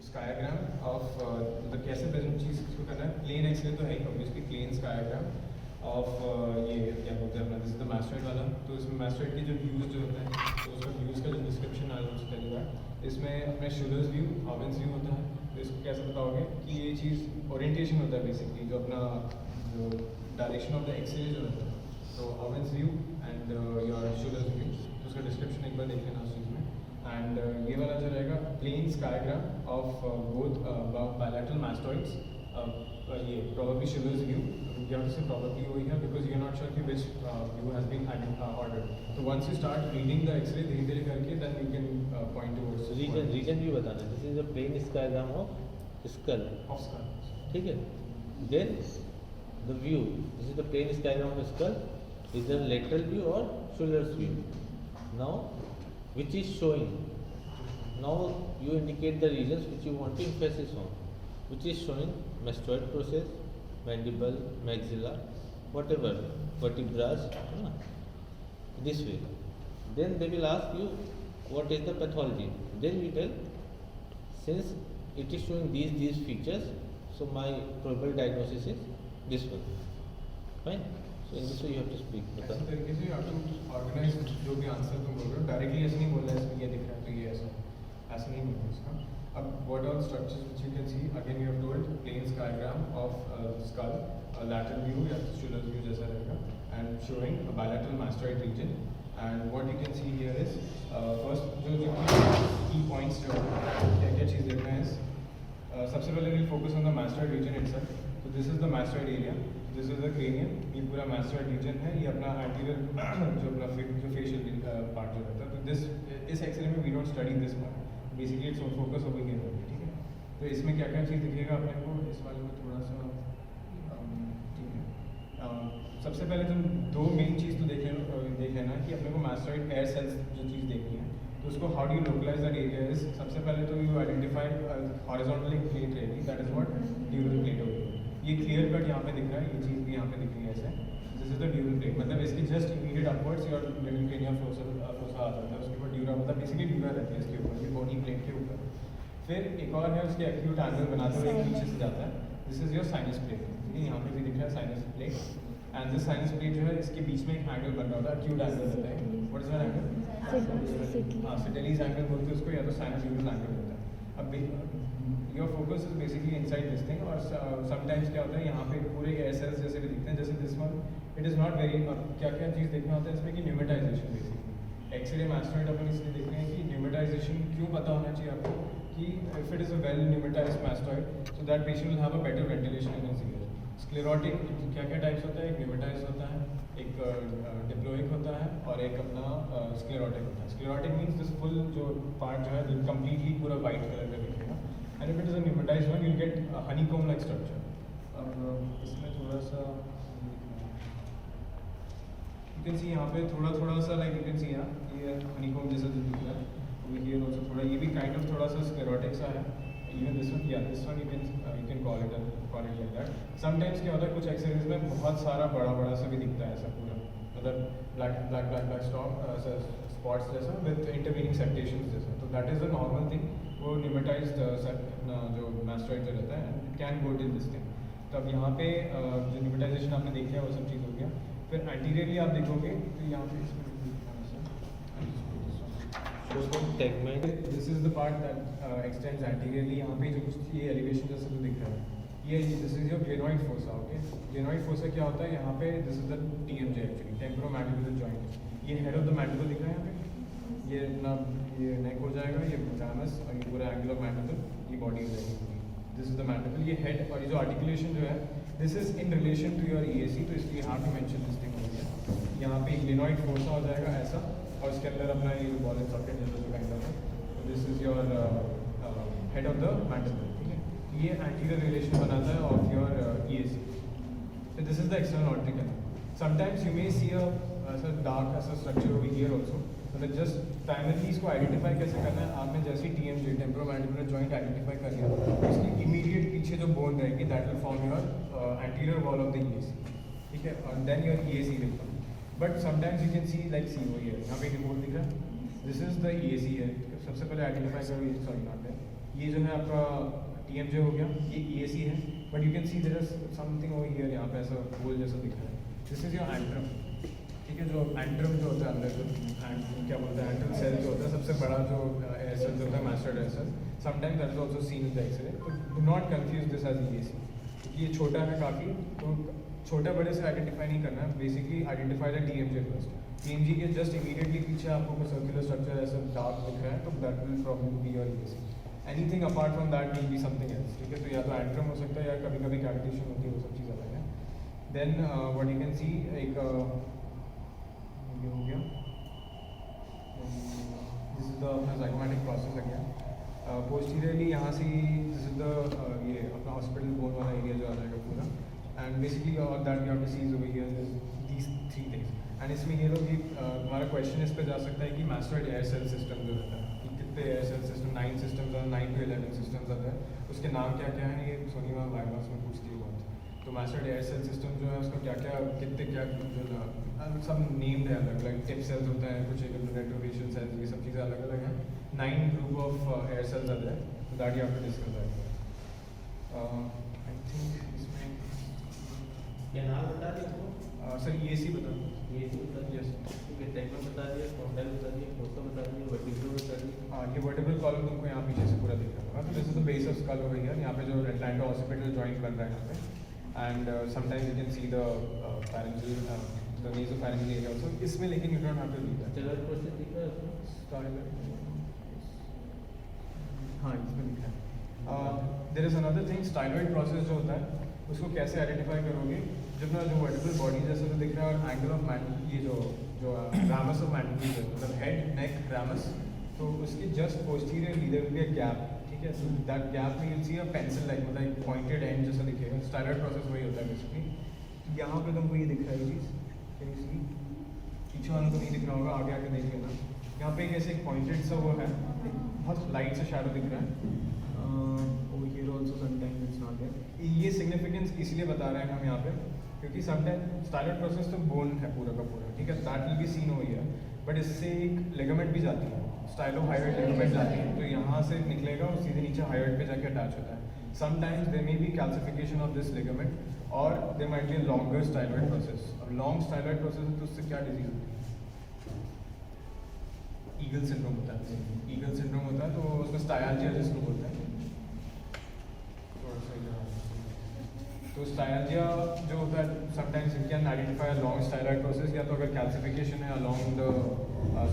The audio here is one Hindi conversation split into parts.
स्काईग्राम ऑफ मतलब कैसे प्रेजेंट चीज़ को करना है. प्लेन एक्सरे तो है ही ऑब्वियसली, प्लेन स्काईग्राम ऑफ ये क्या बोलते हैं अपना, दिस इज द मैस्टोइड वाला. तो इसमें मैस्टोइड के जो व्यूज़ जो होते हैं तो उसका व्यूज़ का जो डिस्क्रिप्शन आ रहा है इसमें अपने शुलर्स व्यू, हॉवेंस व्यू होता है. तो इसको कैसे बताओगे कि ये चीज़ ओरिएंटेशन होता है बेसिकली, जो अपना जो डायरेक्शन ऑफ द एक्सरे जो होता है. तो हॉवेंस व्यू एंड योर शुलर्स व्यू, तो उसका डिस्क्रिप्शन एक बार देख लेना उस चीज़ में. एंड ये वाला जो रहेगा plane skiagram of both bilateral मैस्टोइड्स. ये probably Schiller's view. You have to say probably over here because you're not sure which view has been ordered. So once you start reading the X-ray धीरे-धीरे करके, then you can point towards. Region भी बताना. This is a plane skygram of skull. Of skull. ठीक है. Then the view. This is the plane skygram of skull. Is the lateral view or Schiller's view. Now, which is showing. Now you indicate the regions which you want to emphasis on. Which is showing mastoid process, mandible, maxilla, whatever, vertebrae, this way. Then they will ask you what is the pathology. Then you tell, since it is showing these features, so my probable diagnosis is this one. Fine. So in this way you have to speak. ऐसे तरीके से आप ऑर्गेनाइज जो भी आंसर तुम बोल रहे हो डायरेक्टली ऐसे नहीं बोलना है इसमें ये दिख रहा है तो ये ऐसा नहीं बोलना इसका. अब what all structures which you can see, again we have told plain skygram of skull, a lateral view या Schiller's view जैसा रहेगा, and showing a bilateral mastoid region. And what you can see here is first जो key points जो क्या चीज़ देखना है सबसे पहले we'll focus on the mastoid region itself. So this is the mastoid area, this is the cranium. ये पूरा mastoid region है, ये अपना anterior जो अपना जो facial part जो रहता है. तो this इस एक्सरे में we don't study this part. Basically it's focus over here होगी. ठीक है. तो इसमें क्या क्या चीज़ दिखेगा अपने को इस वाले में थोड़ा सा ठीक है. सबसे पहले तुम दो मेन चीज़ तो देख लेना कि अपने को मैस्टोइड एयर सेल्स जो चीज़ देखनी है तो उसको how do you localise that area is. सबसे पहले तो यू आइडेंटिफाई हॉरिजॉन्टल एक प्लेट रहेगी, दैट इज व्हाट ड्यूरल प्लेट होगी. ये क्लियर कट यहाँ पे दिख रहा है, ये चीज़ भी यहाँ पे दिख रही है ऐसे. This is the dural plate, मतलब इसकी just immediate upwards your middle cranial fossa आ जाता है. उसके ऊपर ड्यूरा मतलब बेसिकली ड्यूरा रहती है इसके ऊपर, ये बॉडी प्लेट के ऊपर. फिर एक और है उसके एक्यूट एंगल बनाते हुए एक पीछे से जाता है. This is your sinus plate. ठीक है, यहाँ पे भी दिख रहा है sinus plate. And this sinus plate जो है इसके बीच में एक एंगल बन रहा होता है, एक्यूट एंगल होता है. What is that angle? हाँ, सिटलीज एंगल बोलते हैं उसको, या तो साइनोयूरल एंगल होता है. अब your focus is basically inside this thing. और समटाइम्स क्या होता है यहाँ पे पूरे एयर सेल्स जैसे भी दिखते हैं, जैसे this one. It is not very क्या क्या चीज़ देखना होता है इसमें कि न्यूमेटाइजेशन. बेसिकली एक्सरे मैस्टोइड अपन इसलिए देख रहे हैं कि न्यूमेटाइजेशन क्यों पता होना चाहिए आपको कि if it is a well pneumatised mastoid so that patient will have a better ventilation in his ear. Sclerotic क्या क्या टाइप्स होता है, एक न्यूमेटाइज होता है, एक डिप्लोइक होता है और एक अपना स्क्लेरोटिक होता है. स्क्लेरोटिक मीन्स दिस फुल जो पार्ट जो है कम्प्लीटली पूरा वाइट कलर का दिखेगा. And if it is a pneumatised one you get honeycomb like structure. अब इसमें थोड़ा सा you can see यहाँ पे थोड़ा सा like you can see यहाँ ये हनीकॉम जैसा जो दिख रहा है. over here also थोड़ा ये भी kind of थोड़ा सा sclerotic सा है. even this one, yeah, this one you can call it like that. sometimes क्या होता है कुछ एक्सरेज में बहुत सारा बड़ा सा भी दिखता है ऐसा पूरा, मतलब black spots जैसा with intervening septations जैसा. तो that is the normal thing. वो pneumatized जो mastoid जो रहता है it can go till this thing. तो अब यहाँ पे जो pneumatization आपने देख लिया वो सब चीज़ हो गया. फिर एंटीरियरली आप देखोगे तो यहाँ पे इसमें this is the part that x tends anteriorly. यहाँ पे जो कुछ ये एलिवेशन जैसे तो दिख रहा है ये this is your glenoid fossa. Okay, glenoid fossa क्या होता है यहाँ पे, this is the TMJ actually, temporomandibular joint. ये हेड ऑफ द मैंडिबल दिख रहा है यहाँ पे. ये अपना ये नेक हो जाएगा, ये थैलमस और ये पूरा एंगल ऑफ मैंडिबल, ये बॉडी हो जाएगी. दिस इज द मैंडिबल, ये हेड और ये जो आर्टिकुलेशन जो है this is in relation to your EAC. तो इसलिए यहाँ पे मेंशन दिस थिंग हो गया. यहाँ पे ग्लेनोइड फोसा हो जाएगा ऐसा और इसके अंदर अपना ये बॉल एंड सॉकेट जैसा जो काइंड ऑफ है. तो this is your head of the mandible. ठीक है, ये एंटीरियर रिलेशन बनाता है of your EAC. So this is the external auditory canal. Sometimes you may see a dark as a structure over here also. मतलब just primarily इसको आइडेंटिफाई कैसे करना है, आपने जैसे TMJ टेम्पोरोमैंडिबुलर जॉइंट आइडेंटिफाई कर लिया, इसकी इमीडिएट पीछे जो बोन रहेगी that will form your anterior wall of the EAC. ठीक है, और then your EAC will come. But sometimes you can see like see over here, यहाँ पे रिपोर्ट दिख रहा है, दिस इज द EAC है. सबसे पहले आइडेंटिफाई करो, सॉरी नॉट है, ये जो है आपका TMJ हो गया, ये EAC है, but you can see there is something over here, यहाँ पे ऐसा होल जैसा दिख रहा है, दिस इज योर एंट्रम, ठीक है। जो एंट्रम जो होता है अंदर जो क्या बोलते हैं एंट्रम सेल जो होता है सबसे बड़ा जो एयर सेल जो होता है mastoid air cell, sometimes that is also seen in the X ray, तो do not confuse this as EAC, क्योंकि ये छोटा है काफ़ी, तो छोटे बड़े से आइडेंटिफाई नहीं करना है, basically identify the TMJ first. TMJ के जस्ट इमीडिएटली पीछे आपको कोई सर्कुलर स्ट्रक्चर ऐसा डार्क दिख रहा है, तो that will problem be your EAC। Anything apart from that will be something else, ठीक है। तो या तो एंट्रम हो सकता है या कभी कभी कैविटेशन होती है, वो सब चीज़ अलग है। Then what you can see एक ये हो गया, दिस इज द अपना zygomatic प्रोसेस अगेन। पोस्टीरियरली यहाँ से दिस इज द ये अपना हॉस्पिटल बोन वाला एरिया जो आ जाएगा पूरा, and basically all that you have to see is over here these three things. And इसमें ये लोग हमारा क्वेश्चन इस पे जा सकता है कि मास्टर्ड एयर सेल सिस्टम जो रहता है कि कितने एयर सेल सिस्टम, 9 सिस्टम्स और 9 to 11 सिस्टम्स आते हैं, उसके नाम क्या क्या हैं, ये सोनी मैम वाइवास में पूछती है बहुत। तो मास्टर्ड एयर सेल सिस्टम जो है उसका क्या क्या कितने क्या जो सब नेम्ड है अलग अलग, टिप सेल्स होता है कुछ, एक रेट्रोवेशन सेल्स, ये सब चीज़ें अलग अलग हैं। 9 ग्रुप ऑफ एयर सेल्स आते हैं, तो that you have to discuss that. I think इसमें क्या नाम बता दिया सर EAC बता दो। EAC बता दिया, टेक्नो बता दिया, कॉन्टाइल बता दिया, फोटो बता दिया, वर्टिब्रो बता दिया। हाँ, ये वर्टिब्रल कॉलम तुमको यहाँ पीछे से पूरा दिख रहा होगा, तो this is the base of school over here, यहाँ पे जो एटलांटा हॉस्पिटल जॉइंट बन रहा है यहाँ पे, and sometimes you can see the pharyngeal the nasopharyngeal area also इसमें, लेकिन you don't have to read that. Steroid process दिख रहा है उसमें? स्टाइलर, हाँ इसमें लिखा है। There is another thing, styloid process जो होता है उसको कैसे आइडेंटिफाई करोगे, जब ना जो वर्टिब्रल बॉडी जैसा तो दिख रहा है, और एंगल ऑफ मैंडल, ये जो रामस ऑफ मैंडल है, मतलब हेड नेक रामस, तो उसके just posteriorly there will be a gap, ठीक है। सो दैट गैप में you see a pencil like, मतलब एक पॉइंटेड एंड जैसा दिखेगा। स्टाइलॉइड प्रोसेस वही होता है बेसिकली। यहाँ पे तुमको ये दिख रहा है ये चीज़, कैन यू सी, पीछे वालों को नहीं दिख रहा होगा, आगे आके देख लेना। यहाँ पे एक ऐसे पॉइंटेड सा वो है, एक बहुत लाइट सा शैडो दिख रहा है, here also sometimes it's not there. ये सिग्निफिकेंस इसलिए बता रहे हैं हम यहाँ पे, क्योंकि समटाइम स्टाइलॉइड प्रोसेस तो बोन है पूरा का पूरा, ठीक है, that will be seen over here, but इससे एक लिगामेंट भी जाती है, स्टाइलोहायोइड लिगामेंट जाती है, तो यहाँ से निकलेगा और सीधे नीचे हायोइड पे जाके अटैच होता है। Sometimes there may be calcification of this ligament, और there might be a longer styloid process. अब लॉन्ग स्टाइलॉइड प्रोसेस है तो उससे क्या डिजीज होती है, ईगल सिंड्रोम होता है। ईगल सिंड्रोम होता है तो उसमें स्टाइलजिया जिसको बोलते हैं, थोड़ा सा इधर। तो स्टाइलजिया जो होता है sometimes you can identify a long styloid process, या तो अगर कैल्सिफिकेशन है अलोंग द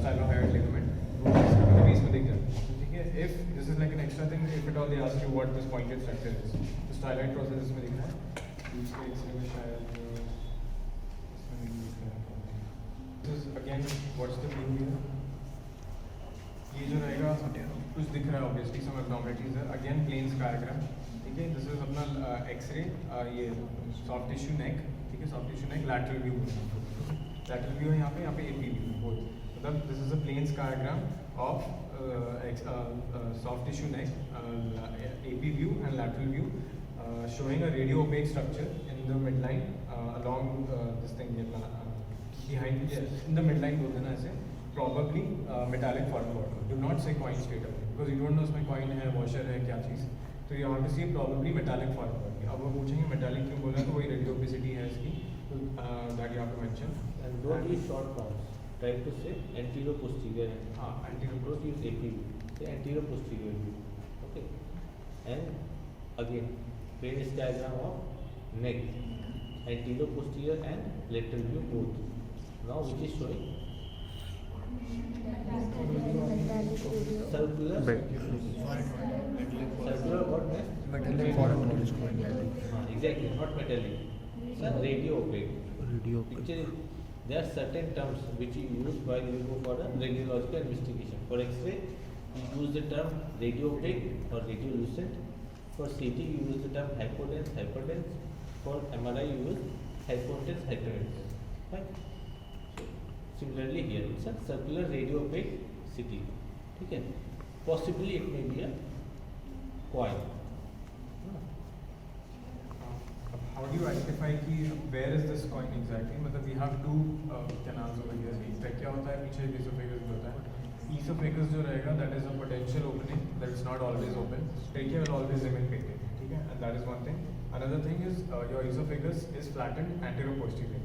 स्टाइलोहायोइड लिगामेंट, वो कभी इसमें दिख जाता है, ठीक है। If this is like an extra thing, if it all they ask you what this pointed structure is, तो स्टाइलॉइड प्रोसेस इसमें दिख रहा है। दूसरे एक्सरे में शायद इसमें नहीं दिख रहा है। This is again what's the view here, ये जो रहेगा कुछ दिख रहा है ऑब्वियसली, सम एब्नॉर्मलिटीज है, अगेन प्लेन स्काईग्राम, ठीक है। दिस इज अपना एक्सरे, ये सॉफ्ट टिश्यू नेक, ठीक है, soft tissue neck lateral view, lateral view है यहाँ पे AP व्यू बोथ, मतलब this is a plain skiagram of soft tissue neck, AP view and lateral view, showing a radio opaque structure in the midline along this thing behind, in the midline बोलते हैं ना ऐसे, probably metallic foreign body. Do not say coin straight away because you don't know उसमें coin है, washer है, क्या चीज़, तो you have to see probably metallic foreign body. अब वो पूछेंगे metallic क्यों बोला, तो वही radio opacity है इसकी, तो that you have to mention. And don't use short terms. Try to say anterior posterior. हाँ, anterior Don't use AP. Say anterior posterior view. Okay. And again, plane diagram of neck, anterior posterior and lateral view both. Now which is showing circular. Circular what neck? Metallic foreign body. Exactly, not metallic. Sir, radio opaque. Actually, there are certain terms which you use while you go for a radiological investigation. For X-ray, you use the term radio opaque or radiolucent. For CT, you use the term hypodense, hyperdense. For MRI, you use hypotense, hyperdense. Right? So, similarly here, it's a circular radio opaque CT. Okay? Possibly it may be a coil. How do you identify कि where is this coin exactly? मतलब we have two canals over here. एक क्या होता है पीछे, esophagus होता है, esophagus जो रहेगा that is a potential opening that is not always open. Trachea will always remain patent, ठीक है, and that is one thing. Another thing is your esophagus is flattened anterior-posteriorly.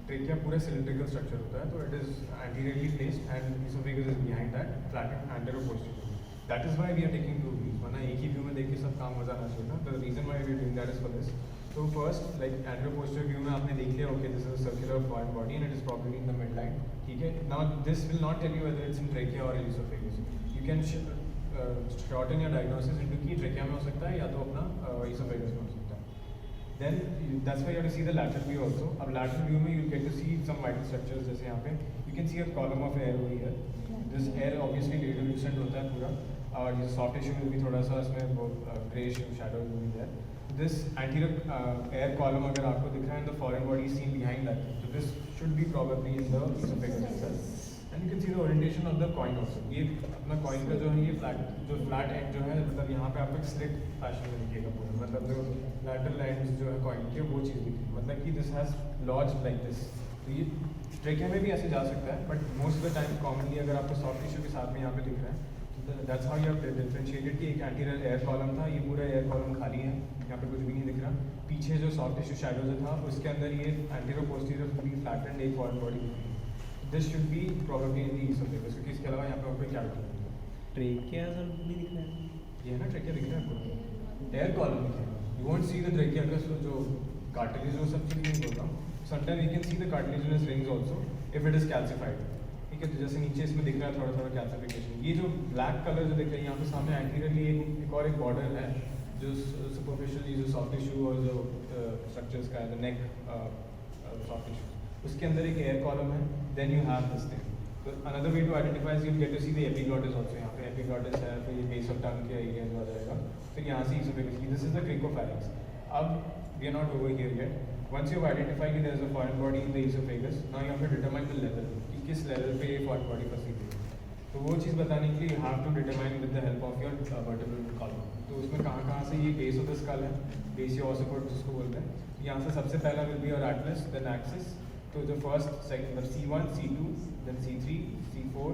Trachea पूरा cylindrical structure होता है, तो it is anteriorly placed and esophagus is behind that, flattened anterior-posteriorly. That is why we are taking two views. वरना एक ही view में देख के सब काम मजा आना चाहिए था. The reason why we are doing that is for this. So first, like anterior-posterior view में आपने देख लिया, okay, this is a circular foreign body and it is probably in the midline. ठीक है. Now this will not tell you whether it's in trachea or esophagus. You can shorten your diagnosis into कि trachea में हो सकता है या तो अपना esophagus में हो सकता है. Then that's why you have to see the lateral view also. अब lateral view में you get to see some vital structures जैसे यहाँ पे you can see a column of air over here. This air obviously radiolucent होता है पूरा और ये soft tissue में भी थोड़ा सा इसमें वो grayish shadow will be there. This anterior air column अगर आपको दिख रहा है, the foreign body is seen behind that. So this should be probably in the esophagus itself. And you can see the orientation of the coin also. ये अपना coin का जो है ये flat end जो है, मतलब यहाँ पे आपको एक slit fashion में दिखेगा पूरा, मतलब जो lateral ends जो है coin के वो चीज़ दिखेगी, मतलब कि this has lodged like this. तो ये trachea में भी ऐसे जा सकता है, but most of the time commonly अगर आपको soft tissue के साथ में यहाँ पे दिख रहा है, that's how you have differentiated कि एक anterior air column था, ये पूरा air column खाली है, यहाँ पे कुछ भी नहीं दिख रहा. पीछे जो soft tissue shadow जो था, उसके अंदर ये anterior posterior पूरी flattened एक foreign body दिख रही है. This should be probably in the esophagus, क्योंकि इसके अलावा यहाँ पे कोई cavity नहीं है. ट्रेकिया सब भी दिख रहा है. ये है ना trachea दिख रहा है पूरा. Air column दिख रहा है. You won't see the trachea का जो cartilage वो सब चीज़ नहीं बोल रहा हूँ. Sometimes you can see the cartilaginous rings also if it is calcified. ठीक है, तो जैसे नीचे इसमें दिख रहा है थोड़ा थोड़ा कैल्सिफिकेशन. ये जो ब्लैक कलर जो दिख रहा है यहाँ पे सामने एंटीरियरली एक और एक बॉर्डर है जो सुपरफिशियली जो सॉफ्ट टिश्यू और जो स्ट्रक्चर्स का है, द नेक सॉफ्ट टिश्यू, उसके अंदर एक एयर कॉलम है. Then you have this thing. तो another way to identify you get to see the epiglottis also. यहाँ पे एपिग्लॉटिस है, फिर ये बेस ऑफ टंग के एरिया जो आ जाएगा, फिर यहाँ से इसोफेगस की. This is the cricopharynx. अब we are not over here yet. Once you have identified that there is a foreign body in the esophagus, now you have to determine the level. कि किस level पे ये foreign body फंसी हुई है. तो वो चीज़ बताने के लिए you have to determine with the help of your vertebral column. तो उसमें कहाँ से ये base of the skull है, base या occiput जिसको बोलते हैं. यहाँ से सबसे पहला will be your atlas, then axis. तो जो first, second, मतलब C1, C2, then C3, C4,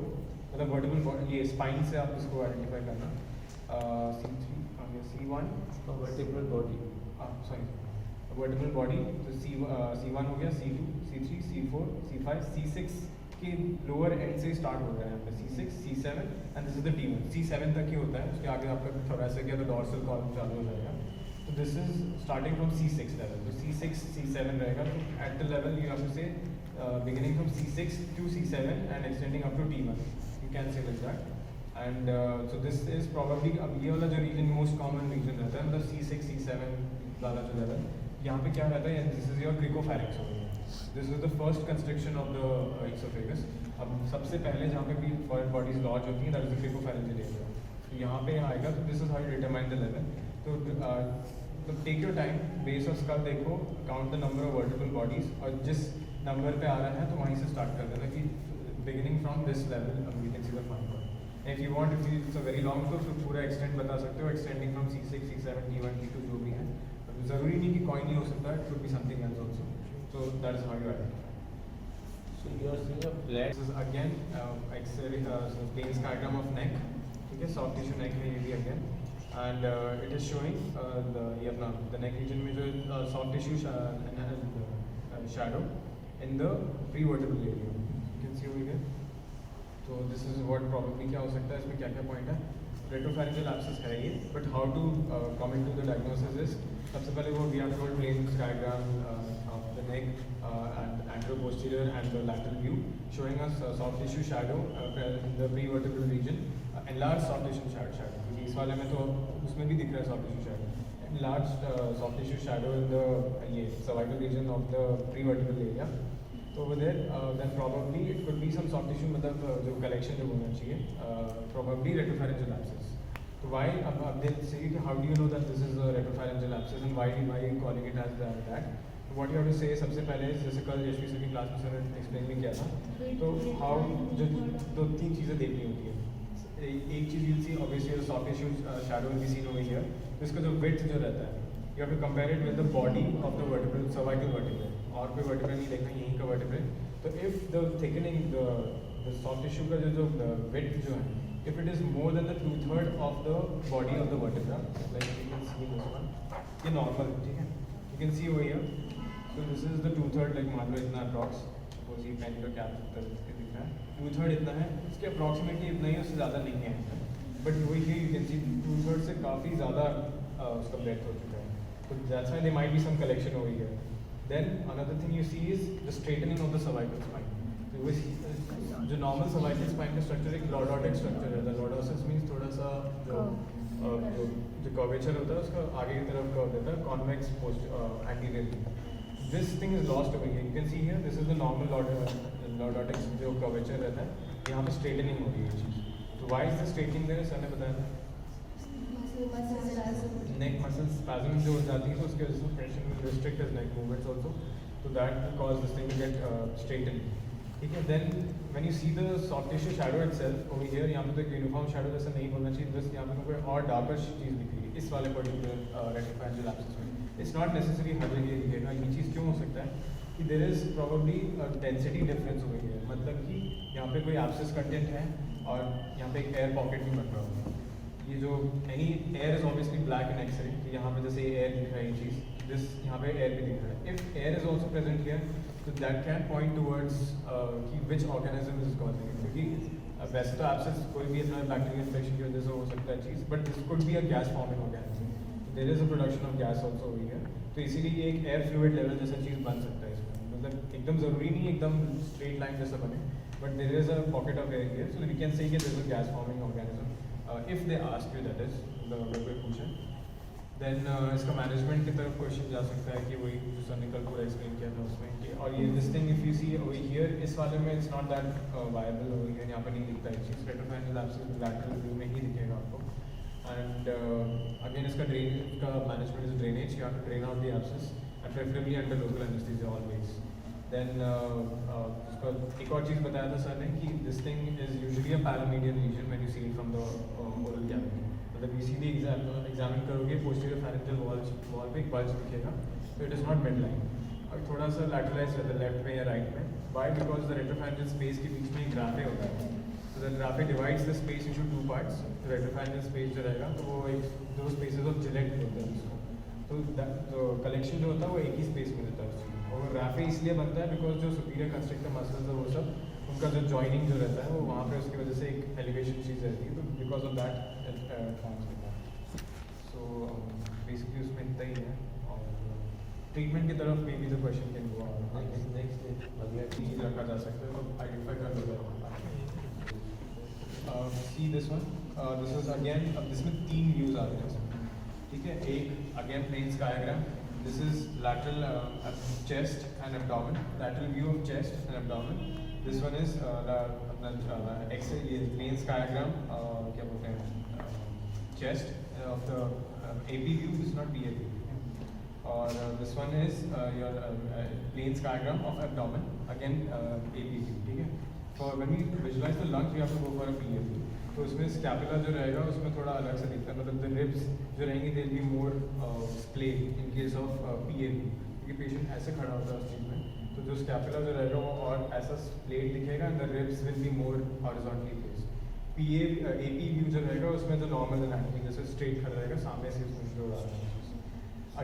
मतलब vertebral body, ये spine से आप इसको identify करना. C3, C1, vertebral body. sorry. Vertical body, तो C1 हो गया, C2, C3, C4, C5, C6 के लोअर एंड से स्टार्ट हो रहा है यहाँ पे. C6, C7 and this is the T1. C7 तक ही होता है, उसके आगे आपका thoracic या तो dorsal column चालू हो जाएगा. तो this is starting from C6 level. तो C6, C7 रहेगा. तो at the level you have to say beginning from C6 to C7 and extending up to T1. You can say like that. And so this is probably, अब ये वाला जो रीजन मोस्ट कॉमन रीजन रहता है, मतलब C6, C7 वाला जो लेवल, यहाँ पे क्या रहता है, this is your cricopharynx. This is the first construction of the esophagus. अब सबसे पहले जहाँ पे भी फॉरेन बॉडीज लॉज होती हैं, that is the cricopharyngeal area. तो यहाँ पे आएगा, तो this is how you determine the level. तो take your time, base of skull देखो, count the number of vertical bodies, और जिस नंबर पे आ रहा है तो वहीं से स्टार्ट कर देना कि beginning from this level we can see the fine body. If you want, if it's a very long, तो फिर पूरा एक्सटेंड बता सकते हो, extending from C6, C7, T1, T2 जो भी है. ज़रूरी नहीं कि कॉइन ही हो सकता है, it could be something else also. So that is how you identify. So you are seeing a flat. This is again X-ray plain skygram of neck. ठीक है, soft tissue neck में ये भी again, and it is showing ये अपना the neck region में जो soft tissue shadow in the prevertebral area. You can see over here. So this is what probably क्या हो सकता है, इसमें क्या क्या point है. Retropharyngeal abscess है ये, but how to come into the diagnosis is, सबसे पहले वो we have told plain skygram of the neck and anteroposterior and the lateral view, showing us soft tissue shadow in the prevertebral region, enlarged soft tissue shadow. क्योंकि इस वाले में तो उसमें भी दिख रहा है soft tissue shadow. Enlarged soft tissue shadow in the ये cervical region of the prevertebral area. So over there, then probably it could be some soft tissue, मतलब जो collection जो होना चाहिए, probably retropharyngeal abscess. So why? अब they'll say कि how do you know that this is a retropharyngeal abscess and why are you calling it as that? So what you have to say सबसे पहले, जैसे कल यशवी सर की क्लास में सर ने एक्सप्लेन भी किया था, तो how जो दो तीन चीज़ें देखनी होती है. एक चीज़ you'll see obviously the soft tissue shadow will be seen over here. तो इसका जो width जो रहता है, you have to compare it with the body of the vertebral cervical vertebrae. और कोई vertebrae नहीं देखना, यहीं का vertebrae. तो if the thickening, the the soft tissue का जो width जो है, if it is more than the 2/3 of the body of the vertebra, like you can see this one, ये normal है, ठीक है? You can see over here. So this is the 2/3, like मान लो इतना approx, suppose ये पेन का कैप दिख रहा है, 2/3 इतना है, इसके approximately इतना ही, उससे ज़्यादा नहीं है, but over here you can see 2/3 से काफ़ी ज़्यादा उसका breadth हो चुका है, so that's why there might be some collection over here. Then another thing you see is the straightening of the cervical spine. So वो जो normal cervical spine का structure एक lordotic structure है, the lordosis means थोड़ा सा जो curvature होता है उसका आगे की तरफ curve देता है, convex anteriorly. This thing is lost over here. You can see here, this is the normal lordotic जो curvature रहता है, यहाँ पे straightening हो रही है चीज़. So why is the straightening there? Sir ने बताया था. Neck muscle spasm जो हो जाती है, तो उसकी वजह से pressure will restrict his neck movements also, so that will cause this thing to get straightened. ठीक है? Then when you see the soft tissue shadow itself over here, यहाँ पे तो एक uniform shadow जैसा नहीं बोलना चाहिए, बस यहाँ पे कोई और darker चीज़ दिख रही है इस वाले particular retropharyngeal abscess में. It's not necessary हर जगह दिखेगा. ये चीज़ क्यों हो सकता है कि there is probably a density difference over here, मतलब कि यहाँ पे कोई abscess content है और यहाँ पे एक air pocket भी बन रहा होगा. ये जो any air is obviously black in X-ray, कि यहाँ पे जैसे air दिख रहा है ये चीज़, this यहाँ पे air भी दिख रहा है. If air is also present here, so that can point towards कि which organism is causing it. क्योंकि वैसे तो abscess कोई भी इतना bacterial infection की वजह से हो सकता है चीज़, but this could be a gas forming organism. There is a production of gas also over here. तो इसीलिए एक air fluid level जैसा चीज़ बन सकता है इसमें. मतलब एकदम ज़रूरी नहीं एकदम straight line जैसा बने, but there is a pocket of air here, so we can say that there is a gas forming organism. If they ask you, that is, अगर कोई पूछे, then इसका मैनेजमेंट की तरफ क्वेश्चन जा सकता है कि वही जो सर ने कल पूरा एक्सप्लेन किया था उसमें कि, और ये this thing if you see over here, इस वाले में it's not that viable over here, यहाँ पर नहीं दिखता है चीज़, रेट्रोफैरिंजियल एब्सेस लैटरल व्यू में ही दिखेगा आपको. एंड अगेन इसका ड्रेन का management is drainage, you have to drain out the abscess and preferably under local anaesthesia always. Then उसका एक और चीज़ बताया था सर ने कि this thing is usually a पैरामीडियन region when you see from the oral cavity. मतलब इसीलिए एग्जामिन करोगे पोस्टीरियर फैरिंजियल वॉल पे एक बल्ज दिखेगा, तो it is not mid line, और थोड़ा सा लैटरलाइज रहता है लेफ्ट में या राइट में. Why? Because the retropharyngeal space के बीच में एक ग्राफे होता है, तो the raphe divides the space into two parts. तो रेट्रोफैरिंजियल स्पेस जो रहेगा तो वो एक दो स्पेसेस ऑफ जिलेट होते हैं उसको, तो कलेक्शन जो होता है वो एक ही स्पेस में रहता है उसको. और ग्राफे इसलिए बनता है बिकॉज जो सुपीरियर कंस्ट्रक्टर मसल्स है वो सब, उनका जो जॉइनिंग जो रहता है वो वहाँ पे उसकी वजह से एक एलिवेशन चीज़ रहती है, तो because of that it forms like that. So basically उसमें इतना ही है. और ट्रीटमेंट की तरफ maybe the question can go on. Next अगला चीज़ रखा जा सकता है, तो आइडेंटिफाई कर लो. See this one, this is again, अब इसमें 3 व्यूज आ रहे हैं, ठीक है. एक again plain diagram. This is lateral chest and abdomen, lateral view of chest and abdomen. This one is X-ray plain diagram, क्या बोलते हैं, chest of the AP view. This is not PA view. और this one is your plain diagram of abdomen, again AP view, ठीक है. For when we visualize the lungs, we have to go for a PA view. तो उसमें स्कैपुला जो रहेगा उसमें थोड़ा अलग से दिखता है, मतलब द रिब्स जो रहेंगी they will be more spleen in case of PA view, क्योंकि पेशेंट ऐसे खड़ा होता है उस चीज़ में, तो जो स्कैपुला जो रहेगा वो और ऐसा स्प्लेन दिखेगा and the ribs will be more horizontally placed. AP view जो रहेगा उसमें तो नॉर्मल एनाटॉमी जैसे स्ट्रेट खड़ा रहेगा, सामने से उसमें जो आ रहा है.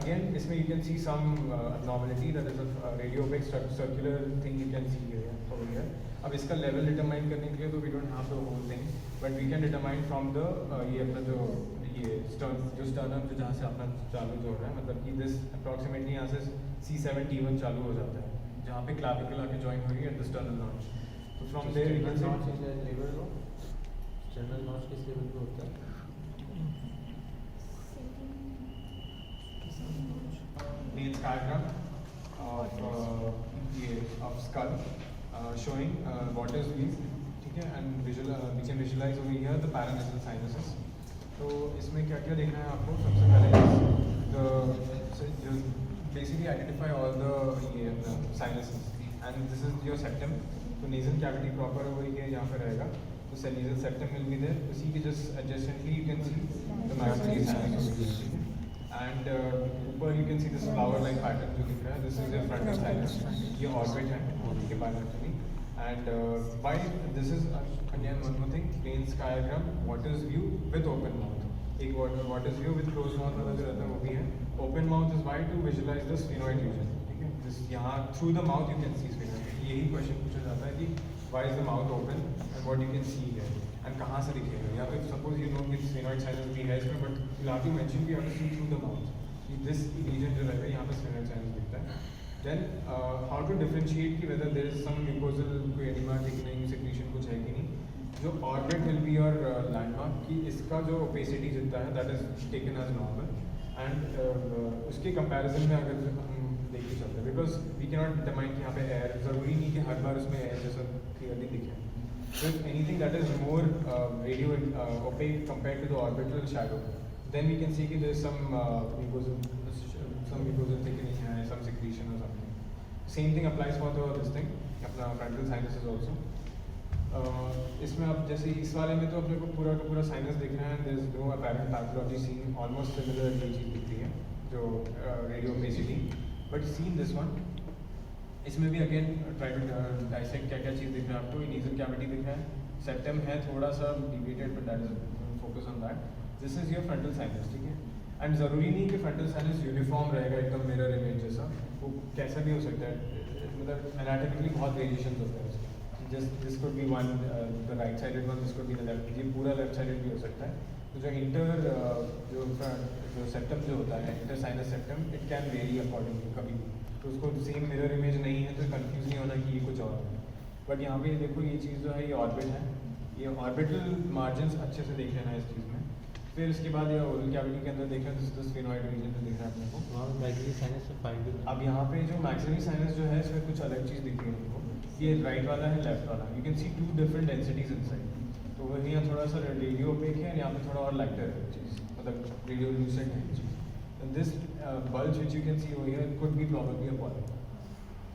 अगेन इसमें you can see some abnormality, that is a radiopaque circular thing you can see here over here. अब इसका लेवल डिटरमाइन करने के लिए तो we don't have the whole thing, but we can determine from the ये अपना जो ये स्टर्नम जो जहाँ से अपना चालू जो हो रहा है, मतलब कि दिस अप्रॉक्सीमेटली यहाँ से C7T1 चालू हो जाता है, जहाँ पे क्लैविकल आके ज्वाइन हो रही है एट द स्टर्नल नॉच. तो from there we can say level लो, स्टर्नल नॉच किस लेवल पे होता है? plain diagram of skull showing what is view, ठीक है. and we can visualize over here the paranasal sinuses. तो इसमें क्या क्या देखना है आपको? सबसे पहले basically identify all the sinuses, and this is your septum. तो nasal cavity proper over here यहाँ पे रहेगा, तो nasal septum will be there. उसी के just adjacently you can see the maxillary sinus. And ऊपर you can see this flower like pattern जो दिख रहा है, this is your frontal sinus, ये orbit है, ठीक है, bilaterally. And why this is again one more thing, plain skygram, water's view with open mouth. एक water's view with closed mouth वाला जो रहता है वो भी है. Open mouth is why to visualize the sphenoid region. ठीक है, this यहाँ through the mouth you can see sphenoid. यही question पूछा जाता है कि why is the mouth open and what you can see here and कहाँ से दिखेगा. या फिर suppose you know कि sphenoid sinus भी है इसमें, but you'll have to mention कि you have to see through the mouth. कि this region जो रहेगा यहाँ पे sphenoid sinus दिखता है. Then how to differentiate कि whether there is some mucosal कोई edema है कि नहीं, secretion कुछ है कि नहीं. जो orbit will be your landmark कि इसका जो opacity जितना है that is taken as normal and उसके comparison में अगर हम देखते चलते हैं because we cannot determine कि यहाँ पे air ज़रूरी नहीं कि हर बार उसमें air जैसा clearly दिखे. So if anything that is more radio opaque compared to the orbital shadow, then we can see कि there is some mucosal thickening है, some secretion or something. Same thing applies for this thing, अपना frontal sinuses also. इसमें अब जैसे इस वाले में तो अपने को पूरा का पूरा साइनस दिख रहा है, there is no apparent pathology seen, almost similar ये चीज़ दिख रही है जो radio opacity. But seen this one, इसमें भी again try to dissect क्या क्या चीज़ दिख रहा है आपको. Nasal cavity दिख रहा है, septum है थोड़ा सा deviated, but that is focus on that. This is your frontal sinus, ठीक है. एंड ज़रूरी नहीं कि फ्रंटल साइनस यूनिफॉर्म रहेगा एकदम मिरर इमेज जैसा, वो कैसा भी हो सकता है. मतलब एनाटॉमिकली बहुत वेरिएशन होते हैं उसमें. Just this could be one the right sided one, this could be the left, ये पूरा लेफ्ट साइडेड भी हो सकता है. तो जो जो सेप्टम जो होता है inter sinus septum, it can very accordingly कभी भी. तो उसको सेम मिरर इमेज नहीं है तो कंफ्यूज नहीं होना कि ये कुछ और है. बट यहाँ पे देखो ये चीज़ जो है ये ऑर्बिट है, ये ऑर्बिटल मार्जिन अच्छे से देख लेना इस चीज़ में. फिर उसके बाद ये ओरल कैविटी के अंदर देखा तो स्फेनॉइड रीजन में दिख रहा है अपने को. वहाँ पे मैक्सिलरी साइनस में फाइंडिंग. अब यहाँ पे जो मैक्सिलरी साइनस जो है इसमें कुछ अलग चीज़ दिख रही है हमको. ये राइट वाला है, लेफ्ट वाला. You can see two different densities inside. तो वही यहाँ थोड़ा सा रेडियो ओपेक है, यहाँ पे थोड़ा और लाइटर है चीज़, मतलब रेडियो लूसेंट है चीज़. This bulge which you can see over here could be probably a polyp.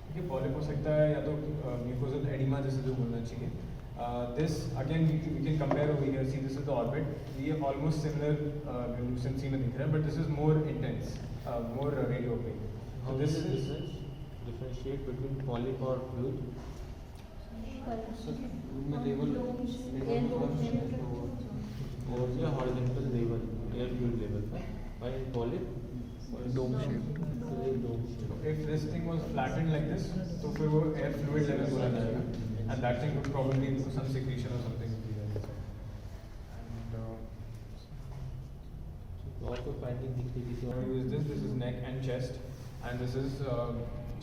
ठीक है, पॉलिप हो सकता है या तो म्यूकोजल एडिमा जैसे जो बोलना चाहिए. This again we can compare over here. See, this is the orbit. ये almost similar lucency में दिख रहा है, but this is more intense, more radio opaque. How this is is differentiate between polyp or fluid? Or the horizontal level, air fluid level. By polyp, Dome shape. dome shape. if this thing was flattened like this, तो फिर वो air fluid level बोला जाएगा, and that thing would probably do some secretion or something would be there inside. And Also finding दिख रही so use this. This is neck and chest, and this is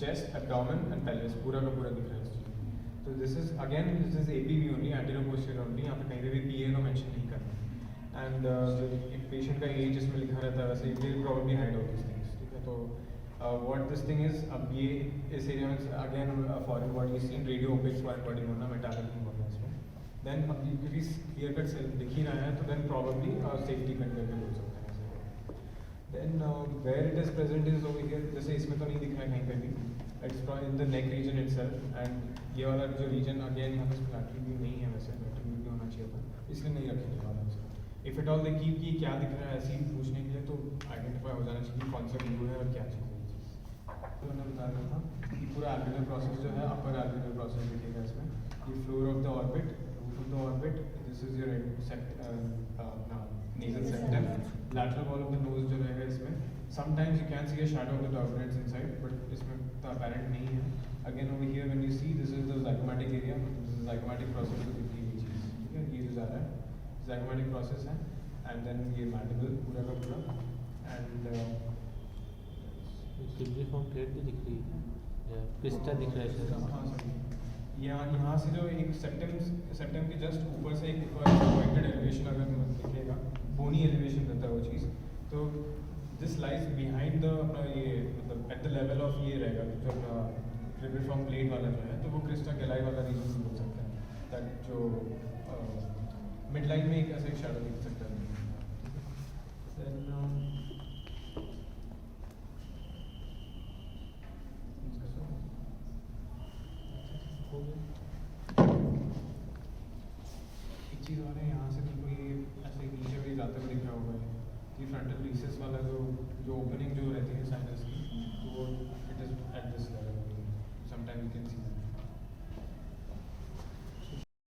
chest, abdomen, and pelvis. पूरा का पूरा दिख रहा है इस चीज़ में. So this is again APV only, anterior posterior only. यहाँ पे कहीं पे भी PA का mention नहीं करना. And एक patient का age इसमें लिखा रहता है, वैसे it will probably hide all these things. ठीक है, तो what this thing is, अब ये इस एरिया में again foreign body is seen, radio opaque foreign body होना, metallic नहीं होना इसमें. Then अब क्योंकि clear cut दिख ही रहा है, तो then probably safety cut करके बोल सकते हैं ऐसे. Then where it is present is over here. जैसे इसमें तो नहीं दिख रहा है कहीं पे भी. It's in the neck region itself, and ये वाला जो region again यहाँ पे lateral view नहीं है, वैसे lateral view भी होना चाहिए था, इसलिए नहीं रखेंगे वाला इसको. If at all they keep कि क्या दिख रहा है ऐसे ही पूछने के लिए, तो identify हो जाना चाहिए कि कौन सा view है और क्या चीज़ है. तो मैंने बता रहा था कि पूरा alveolar process जो है upper alveolar process दिखेगा इसमें. ये floor of the orbit, roof of the orbit, this is your nasal septum, lateral wall of the nose जो रहेगा इसमें. Sometimes you can see a shadow of the turbinates inside, but इसमें तो apparent नहीं है. Again over here when you see, this is the zygomatic area, this is zygomatic process जो दिख रही है ये चीज़. ठीक है, ये जो जा रहा है zygomatic process है, and then ये mandible पूरा का पूरा, and क्यूबिफॉर्म प्लेट भी दिख रही है, क्रिस्टा दिख रहा है शायद. हाँ सर, यहाँ से जो एक सेप्टम के जस्ट ऊपर से एक पॉइंटेड एलिवेशन अगर दिखेगा, बोनी एलिवेशन रहता है वो चीज़. तो दिस लाइज बिहाइंड द अपना ये मतलब एट द लेवल ऑफ ये रहेगा जो अपना क्यूबिफॉर्म प्लेट वाला जो है, तो वो क्रिस्टा गैलाई वाला रीजन भी बोल सकते हैं. दैट जो मिड लाइन में एक ऐसा एक शैडो दिख सकता है. एक चीज़ और है, यहाँ से बिल्कुल ये ऐसे नीचे भी जाते हुए दिख रहा होगा. ये फ्रंटल रिसेस वाला जो ओपनिंग जो रहती है